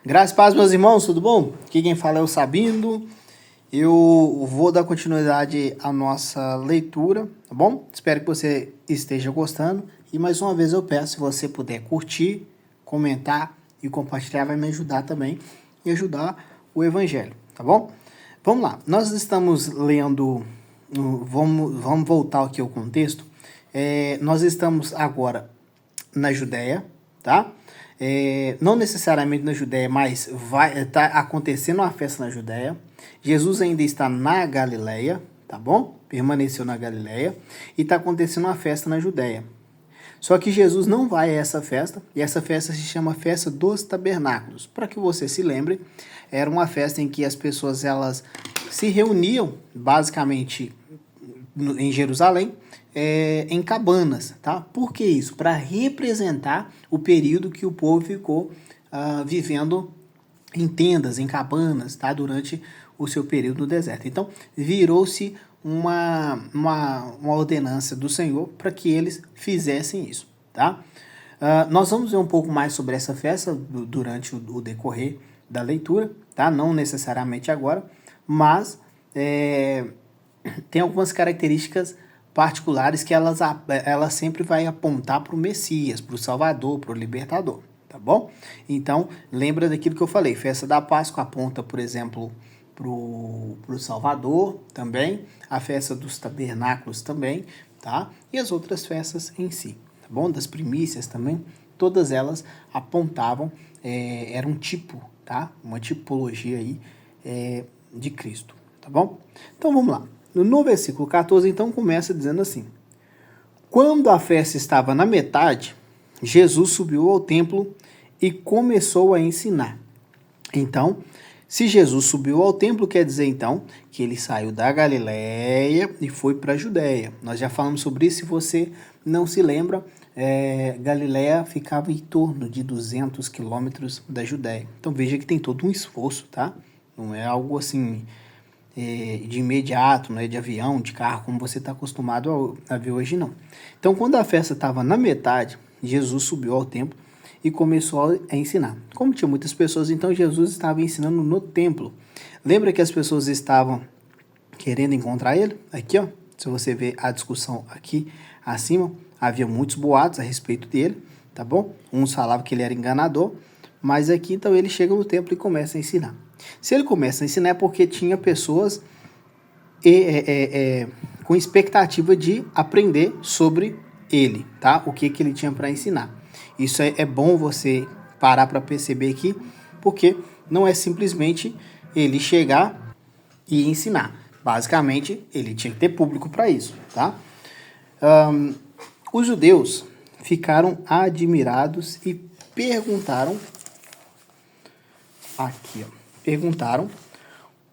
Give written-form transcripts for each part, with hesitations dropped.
Graças e paz, meus irmãos, tudo bom? Aqui quem fala é o Sabino. Eu vou dar continuidade à nossa leitura, tá bom? Espero que você esteja gostando. E mais uma vez eu peço, se você puder curtir, comentar e compartilhar, vai me ajudar também e ajudar o Evangelho, tá bom? Vamos lá, nós estamos lendo, vamos voltar aqui ao contexto. Nós estamos agora na Judéia, tá? Não necessariamente na Judéia, mas vai estar acontecendo uma festa na Judéia. Jesus ainda está na Galileia, tá bom? Permaneceu na Galileia e está acontecendo uma festa na Judéia. Só que Jesus não vai a essa festa, e essa festa se chama Festa dos Tabernáculos. Para que você se lembre, era uma festa em que as pessoas elas se reuniam, basicamente, em Jerusalém, em cabanas, tá? Por que isso? Para representar o período que o povo ficou vivendo em tendas, em cabanas, tá? Durante o seu período no deserto. Então, virou-se uma ordenança do Senhor para que eles fizessem isso, tá? Nós vamos ver um pouco mais sobre essa festa durante o decorrer da leitura, tá? Não necessariamente agora, mas tem algumas características particulares que ela sempre vai apontar para o Messias, para o Salvador, para o Libertador, tá bom? Então, lembra daquilo que eu falei, festa da Páscoa aponta, por exemplo, para o Salvador também, a festa dos tabernáculos também, tá? E as outras festas em si, tá bom? Das primícias também, todas elas apontavam, era um tipo, tá? Uma tipologia aí de Cristo, tá bom? Então, vamos lá. No versículo 14, então, começa dizendo assim: quando a festa estava na metade, Jesus subiu ao templo e começou a ensinar. Então, se Jesus subiu ao templo, quer dizer, então, que ele saiu da Galileia e foi para a Judéia. Nós já falamos sobre isso, se você não se lembra, Galileia ficava em torno de 200 quilômetros da Judéia. Então, veja que tem todo um esforço, tá? Não é algo assim de imediato, não é de avião, de carro, como você está acostumado a ver hoje, não. Então, quando a festa estava na metade, Jesus subiu ao templo e começou a ensinar. Como tinha muitas pessoas, então Jesus estava ensinando no templo. Lembra que as pessoas estavam querendo encontrar ele? Aqui, ó, se você ver a discussão aqui acima, havia muitos boatos a respeito dele, tá bom? Uns falavam que ele era enganador, mas aqui, então, ele chega no templo e começa a ensinar. Se ele começa a ensinar é porque tinha pessoas com expectativa de aprender sobre ele, tá? O que ele tinha para ensinar. Isso é bom você parar para perceber aqui, porque não é simplesmente ele chegar e ensinar. Basicamente, ele tinha que ter público para isso, tá? Os judeus ficaram admirados e perguntaram aqui, ó. Perguntaram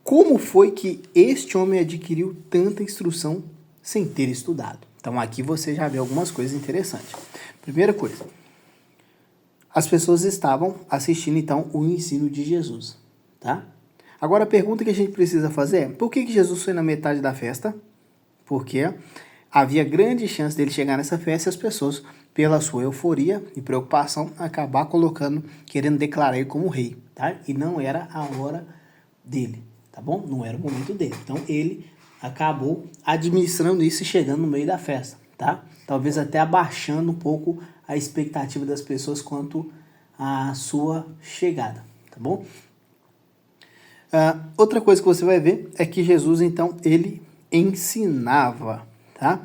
como foi que este homem adquiriu tanta instrução sem ter estudado. Então aqui você já vê algumas coisas interessantes. Primeira coisa, as pessoas estavam assistindo então o ensino de Jesus, tá? Agora a pergunta que a gente precisa fazer é, por que Jesus foi na metade da festa? Porque havia grande chance dele chegar nessa festa e as pessoas, pela sua euforia e preocupação, acabar querendo declarar ele como rei, tá? E não era a hora dele, tá bom? Não era o momento dele. Então ele acabou administrando isso e chegando no meio da festa, tá? Talvez até abaixando um pouco a expectativa das pessoas quanto à sua chegada, tá bom? Outra coisa que você vai ver é que Jesus, então, ele ensinava, tá?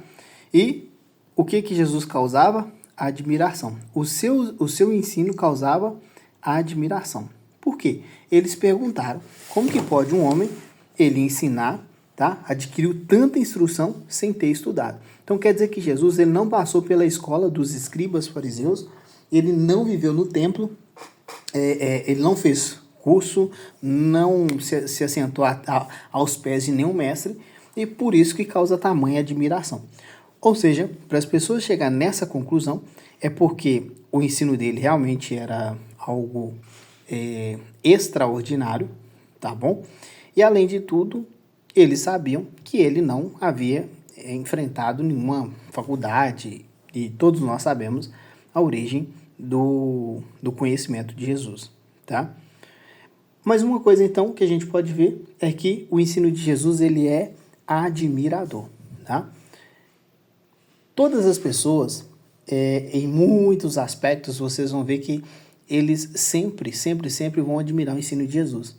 E o que Jesus causava? Admiração. O seu ensino causava admiração. Por quê? Eles perguntaram como que pode um homem ele ensinar, tá? Adquiriu tanta instrução sem ter estudado. Então quer dizer que Jesus ele não passou pela escola dos escribas fariseus, ele não viveu no templo, ele não fez curso, não se assentou aos pés de nenhum mestre, e por isso que causa tamanha admiração. Ou seja, para as pessoas chegarem nessa conclusão, é porque o ensino dele realmente era algo extraordinário, tá bom? E além de tudo, eles sabiam que ele não havia enfrentado nenhuma faculdade, e todos nós sabemos a origem do conhecimento de Jesus, tá? Mas uma coisa, então, que a gente pode ver é que o ensino de Jesus, ele é admirador, tá? Todas as pessoas, em muitos aspectos, vocês vão ver que eles sempre vão admirar o ensino de Jesus,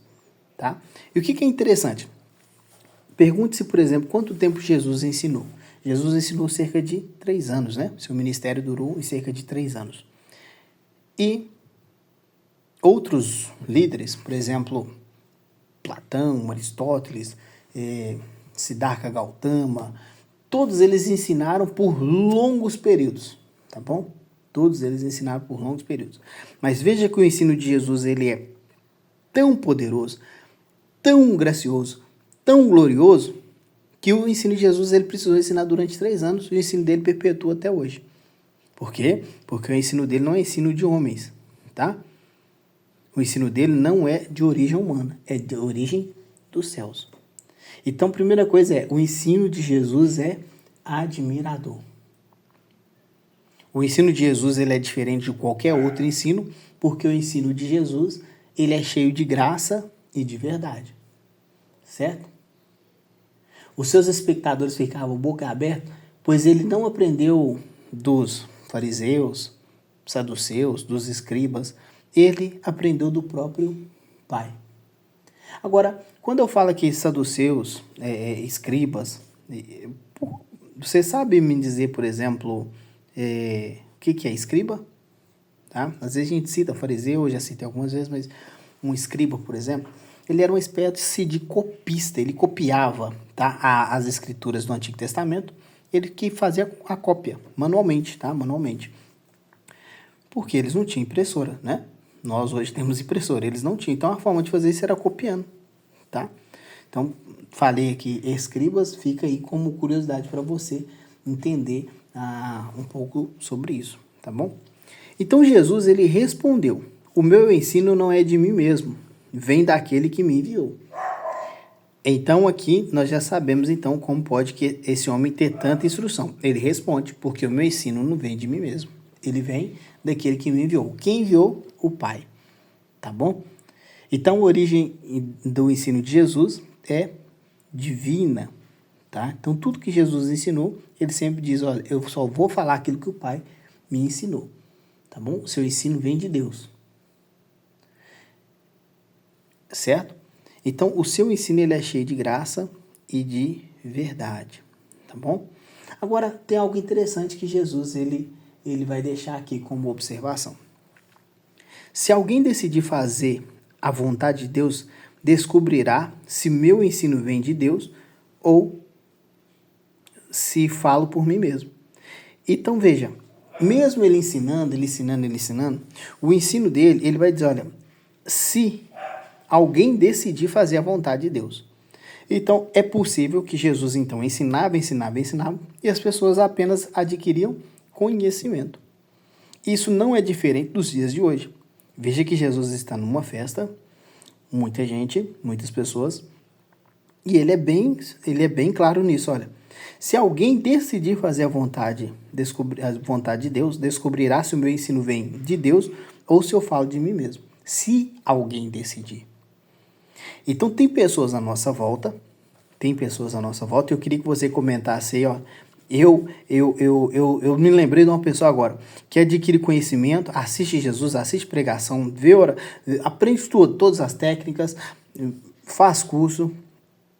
tá? E o que é interessante? Pergunte-se, por exemplo, quanto tempo Jesus ensinou. Jesus ensinou cerca de 3 anos, né? Seu ministério durou em cerca de 3 anos. E outros líderes, por exemplo, Platão, Aristóteles, Siddhartha Gautama, todos eles ensinaram por longos períodos, tá bom? Todos eles ensinaram por longos períodos. Mas veja que o ensino de Jesus, ele é tão poderoso, tão gracioso, tão glorioso, que o ensino de Jesus, ele precisou ensinar durante 3 anos, e o ensino dele perpetua até hoje. Por quê? Porque o ensino dele não é ensino de homens, tá? O ensino dele não é de origem humana, é de origem dos céus. Então, a primeira coisa o ensino de Jesus é admirador. O ensino de Jesus, ele é diferente de qualquer outro ensino, porque o ensino de Jesus, ele é cheio de graça e de verdade. Certo? Os seus espectadores ficavam boca aberta, pois ele não aprendeu dos fariseus, saduceus, dos escribas, ele aprendeu do próprio Pai. Agora, quando eu falo aqui saduceus, escribas, você sabe me dizer, por exemplo, o que é escriba? Tá? Às vezes a gente cita fariseu, eu já citei algumas vezes, mas um escriba, por exemplo, ele era uma espécie de copista, ele copiava, tá, as escrituras do Antigo Testamento, ele que fazia a cópia manualmente, tá? Manualmente. Porque eles não tinham impressora, né? Nós hoje temos impressora, eles não tinham. Então a forma de fazer isso era copiando, tá? Então, falei aqui escribas, fica aí como curiosidade para você entender um pouco sobre isso, tá bom? Então Jesus, ele respondeu: o meu ensino não é de mim mesmo, vem daquele que me enviou. Então aqui nós já sabemos então como pode que esse homem ter tanta instrução. Ele responde: porque o meu ensino não vem de mim mesmo, ele vem daquele que me enviou. Quem enviou? O Pai, tá bom? Então a origem do ensino de Jesus é divina, tá? Então tudo que Jesus ensinou, ele sempre diz: olha, eu só vou falar aquilo que o Pai me ensinou, tá bom? O seu ensino vem de Deus, certo? Então o seu ensino, ele é cheio de graça e de verdade, tá bom? Agora tem algo interessante que Jesus ele vai deixar aqui como observação. Se alguém decidir fazer a vontade de Deus, descobrirá se meu ensino vem de Deus ou se falo por mim mesmo. Então veja, mesmo ele ensinando, o ensino dele, ele vai dizer: olha, se alguém decidir fazer a vontade de Deus. Então é possível que Jesus então ensinava, e as pessoas apenas adquiriam conhecimento. Isso não é diferente dos dias de hoje. Veja que Jesus está numa festa, muita gente, muitas pessoas, e ele é bem claro nisso. Olha, se alguém decidir fazer a vontade de Deus, descobrirá se o meu ensino vem de Deus ou se eu falo de mim mesmo. Se alguém decidir. Então tem pessoas à nossa volta, e eu queria que você comentasse aí, ó. Eu me lembrei de uma pessoa agora, que adquire conhecimento, assiste Jesus, assiste pregação, vê, aprende tudo, todas as técnicas, faz curso,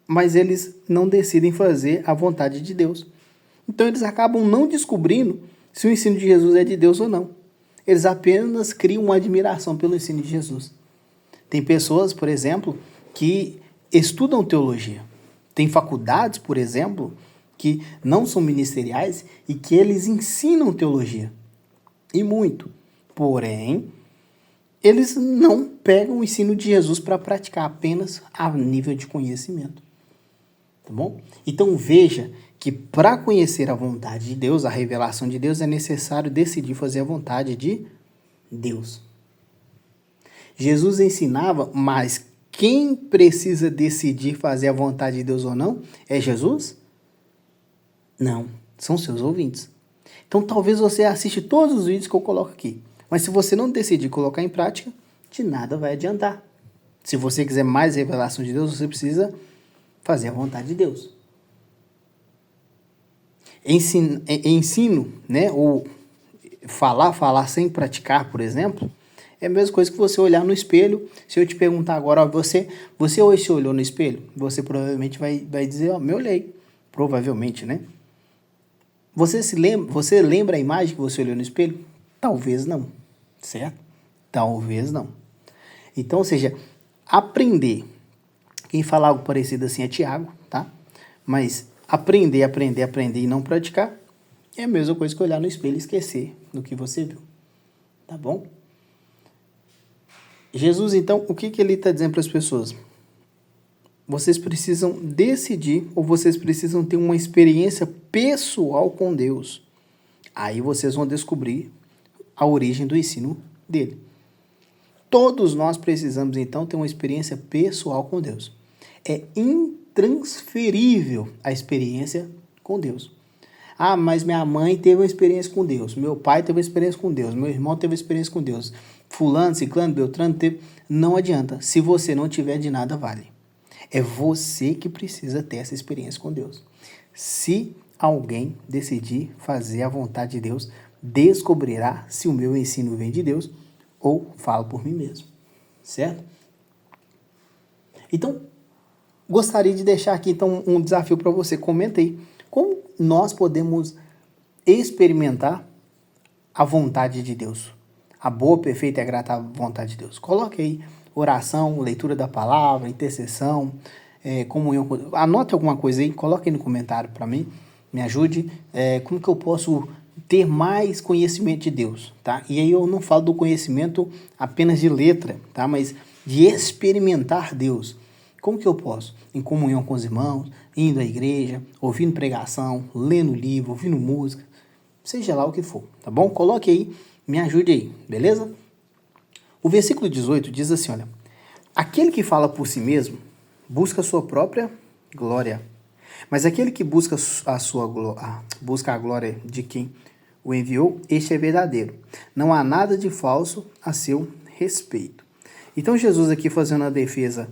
mas eles não decidem fazer a vontade de Deus. Então eles acabam não descobrindo se o ensino de Jesus é de Deus ou não. Eles apenas criam uma admiração pelo ensino de Jesus. Tem pessoas, por exemplo, que estudam teologia. Tem faculdades, por exemplo, que não são ministeriais e que eles ensinam teologia. E muito. Porém, eles não pegam o ensino de Jesus para praticar, apenas a nível de conhecimento. Tá bom? Então veja que para conhecer a vontade de Deus, a revelação de Deus, é necessário decidir fazer a vontade de Deus. Jesus ensinava, mas quem precisa decidir fazer a vontade de Deus ou não é Jesus? Não, são seus ouvintes. Então talvez você assiste todos os vídeos que eu coloco aqui, mas se você não decidir colocar em prática, de nada vai adiantar. Se você quiser mais revelação de Deus, você precisa fazer a vontade de Deus. Ensino, né? Ou falar sem praticar, por exemplo, é a mesma coisa que você olhar no espelho. Se eu te perguntar agora, ó, você hoje se olhou no espelho? Você provavelmente vai dizer, ó, me olhei. Provavelmente, né? Você lembra a imagem que você olhou no espelho? Talvez não, certo? Talvez não. Então, ou seja, aprender. Quem fala algo parecido assim é Tiago, tá? Mas aprender e não praticar é a mesma coisa que olhar no espelho e esquecer do que você viu. Tá bom? Jesus, então, o que ele está dizendo para as pessoas? Vocês precisam decidir ou vocês precisam ter uma experiência pessoal com Deus. Aí vocês vão descobrir a origem do ensino dele. Todos nós precisamos, então, ter uma experiência pessoal com Deus. É intransferível a experiência com Deus. Ah, mas minha mãe teve uma experiência com Deus, meu pai teve uma experiência com Deus, meu irmão teve uma experiência com Deus, fulano, ciclano, beltrano teve... Não adianta, se você não tiver, de nada vale. É você que precisa ter essa experiência com Deus. Se alguém decidir fazer a vontade de Deus, descobrirá se o meu ensino vem de Deus ou falo por mim mesmo, certo? Então, gostaria de deixar aqui então um desafio para você. Comenta aí como nós podemos experimentar a vontade de Deus, a boa, perfeita e agradável vontade de Deus. Coloque aí oração, leitura da palavra, intercessão, comunhão. Anote alguma coisa aí, coloque aí no comentário para mim, me ajude. Como que eu posso ter mais conhecimento de Deus, tá? E aí eu não falo do conhecimento apenas de letra, tá? Mas de experimentar Deus. Como que eu posso? Em comunhão com os irmãos, indo à igreja, ouvindo pregação, lendo livro, ouvindo música, seja lá o que for, tá bom? Coloque aí, me ajude aí, beleza? O versículo 18 diz assim, olha, aquele que fala por si mesmo busca a sua própria glória, mas aquele que busca busca a glória de quem o enviou, este é verdadeiro. Não há nada de falso a seu respeito. Então Jesus aqui fazendo a defesa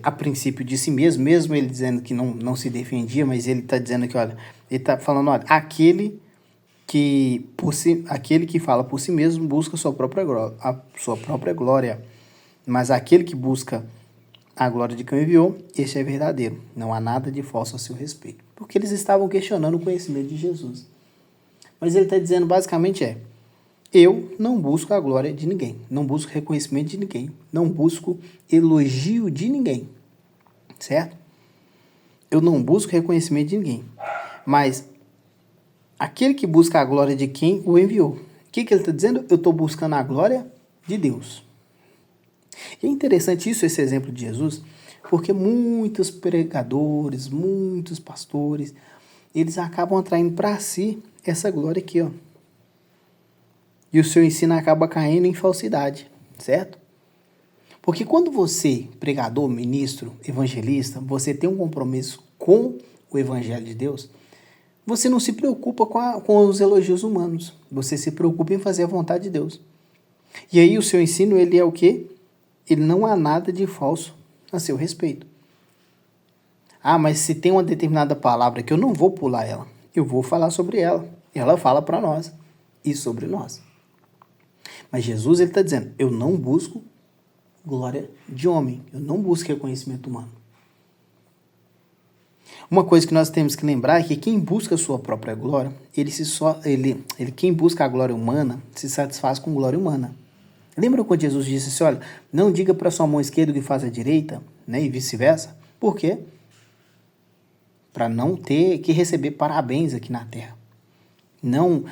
a princípio de si mesmo, mesmo ele dizendo que não se defendia, mas ele está dizendo que, olha, ele está falando, olha, aquele que fala por si mesmo busca a sua própria glória, mas aquele que busca a glória de quem enviou, este é verdadeiro. Não há nada de falso a seu respeito. Porque eles estavam questionando o conhecimento de Jesus. Mas ele está dizendo basicamente eu não busco a glória de ninguém, não busco reconhecimento de ninguém, não busco elogio de ninguém, certo? Eu não busco reconhecimento de ninguém, mas aquele que busca a glória de quem o enviou. O que ele está dizendo? Eu estou buscando a glória de Deus. E é interessante isso, esse exemplo de Jesus, porque muitos pregadores, muitos pastores, eles acabam atraindo para si essa glória aqui, ó. E o seu ensino acaba caindo em falsidade, certo? Porque quando você, pregador, ministro, evangelista, você tem um compromisso com o evangelho de Deus, você não se preocupa com os elogios humanos. Você se preocupa em fazer a vontade de Deus. E aí o seu ensino, ele é o quê? Ele não há nada de falso a seu respeito. Ah, mas se tem uma determinada palavra que eu não vou pular ela, eu vou falar sobre ela. Ela fala para nós e sobre nós. Mas Jesus está dizendo, eu não busco glória de homem, eu não busco reconhecimento humano. Uma coisa que nós temos que lembrar é que quem busca a sua própria glória, quem busca a glória humana, se satisfaz com glória humana. Lembra quando Jesus disse assim, olha, não diga para sua mão esquerda o que faz a direita, né, e vice-versa? Por quê? Para não ter que receber parabéns aqui na terra. Não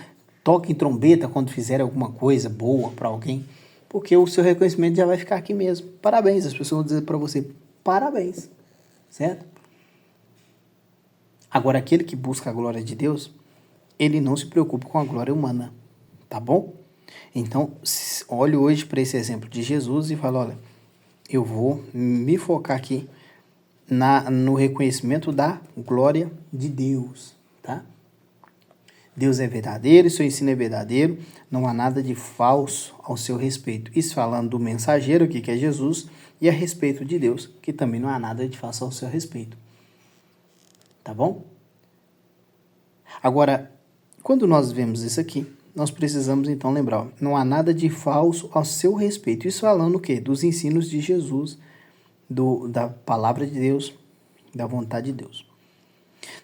toque em trombeta quando fizer alguma coisa boa para alguém, porque o seu reconhecimento já vai ficar aqui mesmo. Parabéns, as pessoas vão dizer para você, parabéns, certo? Agora, aquele que busca a glória de Deus, ele não se preocupa com a glória humana, tá bom? Então, olhe hoje para esse exemplo de Jesus e fala, olha, eu vou me focar aqui no reconhecimento da glória de Deus, tá? Deus é verdadeiro e seu ensino é verdadeiro, não há nada de falso ao seu respeito. Isso falando do mensageiro aqui, que é Jesus, e a respeito de Deus, que também não há nada de falso ao seu respeito. Tá bom? Agora, quando nós vemos isso aqui, nós precisamos então lembrar, ó, não há nada de falso ao seu respeito. Isso falando o quê? Dos ensinos de Jesus, da palavra de Deus, da vontade de Deus.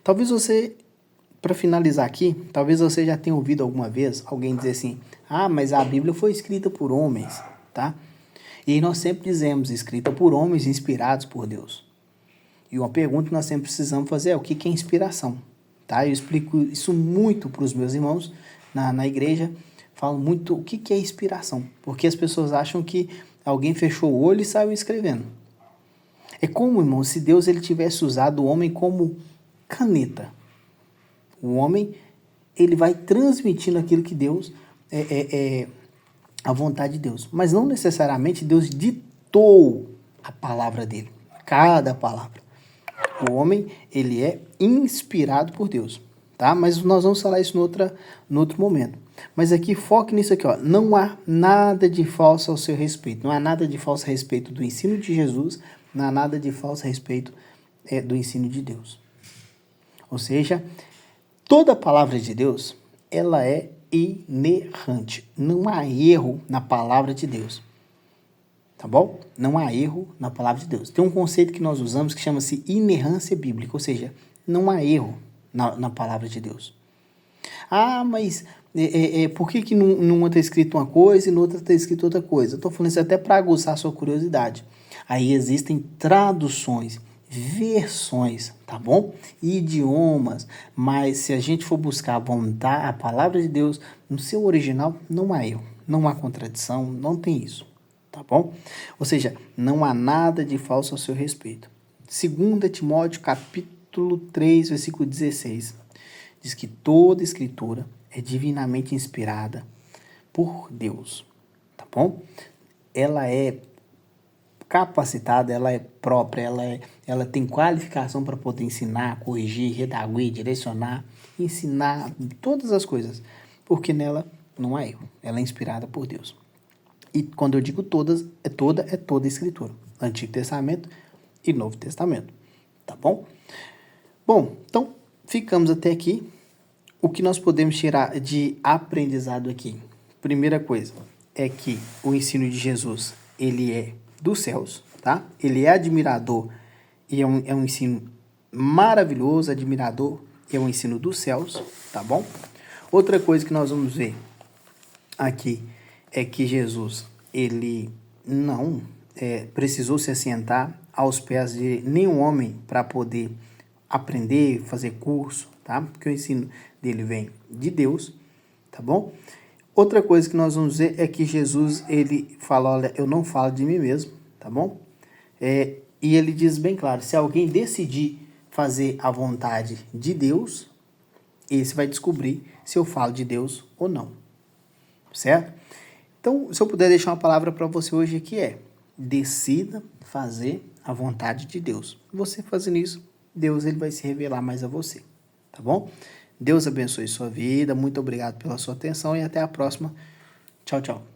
Talvez você, para finalizar aqui, talvez você já tenha ouvido alguma vez alguém dizer assim, mas a Bíblia foi escrita por homens, tá? E nós sempre dizemos, escrita por homens inspirados por Deus. E uma pergunta que nós sempre precisamos fazer é, o que é inspiração? Tá? Eu explico isso muito para os meus irmãos na igreja, falo muito o que é inspiração, porque as pessoas acham que alguém fechou o olho e saiu escrevendo. É como, irmão, se Deus ele tivesse usado o homem como caneta. O homem, ele vai transmitindo aquilo que Deus a vontade de Deus. Mas não necessariamente Deus ditou a palavra dele, cada palavra. O homem, ele é inspirado por Deus, tá? Mas nós vamos falar isso no outro momento. Mas aqui, foque nisso aqui, ó. Não há nada de falso ao seu respeito. Não há nada de falso a respeito do ensino de Jesus, não há nada de falso a respeito do ensino de Deus. Ou seja, toda a palavra de Deus, ela é inerrante. Não há erro na palavra de Deus. Tá bom? Não há erro na palavra de Deus. Tem um conceito que nós usamos que chama-se inerrância bíblica, ou seja, não há erro na palavra de Deus. Mas por que numa está escrito uma coisa e noutra está escrito outra coisa? Estou falando isso até para aguçar a sua curiosidade. Aí existem traduções, versões, tá bom? Idiomas, mas se a gente for buscar a palavra de Deus no seu original, não há erro, não há contradição, não tem isso. Tá bom? Ou seja, não há nada de falso ao seu respeito. 2 Timóteo, capítulo 3, versículo 16, diz que toda escritura é divinamente inspirada por Deus. Tá bom? Ela é capacitada, ela é própria, ela tem qualificação para poder ensinar, corrigir, redaguir, direcionar, ensinar, todas as coisas. Porque nela não há erro. Ela é inspirada por Deus. E quando eu digo todas, é toda a escritura. Antigo Testamento e Novo Testamento. Tá bom? Bom, então, ficamos até aqui. O que nós podemos tirar de aprendizado aqui? Primeira coisa é que o ensino de Jesus, ele é dos céus, tá? Ele é admirador e é um ensino maravilhoso, admirador, é um ensino dos céus, tá bom? Outra coisa que nós vamos ver aqui é que Jesus, ele não precisou se assentar aos pés de nenhum homem para poder aprender, fazer curso, tá? Porque o ensino dele vem de Deus, tá bom? Outra coisa que nós vamos ver é que Jesus, ele fala, olha, eu não falo de mim mesmo, tá bom? E ele diz bem claro, se alguém decidir fazer a vontade de Deus, esse vai descobrir se eu falo de Deus ou não, certo? Então, se eu puder deixar uma palavra para você hoje aqui decida fazer a vontade de Deus. Você fazendo isso, Deus ele vai se revelar mais a você, tá bom? Deus abençoe sua vida, muito obrigado pela sua atenção e até a próxima. Tchau, tchau.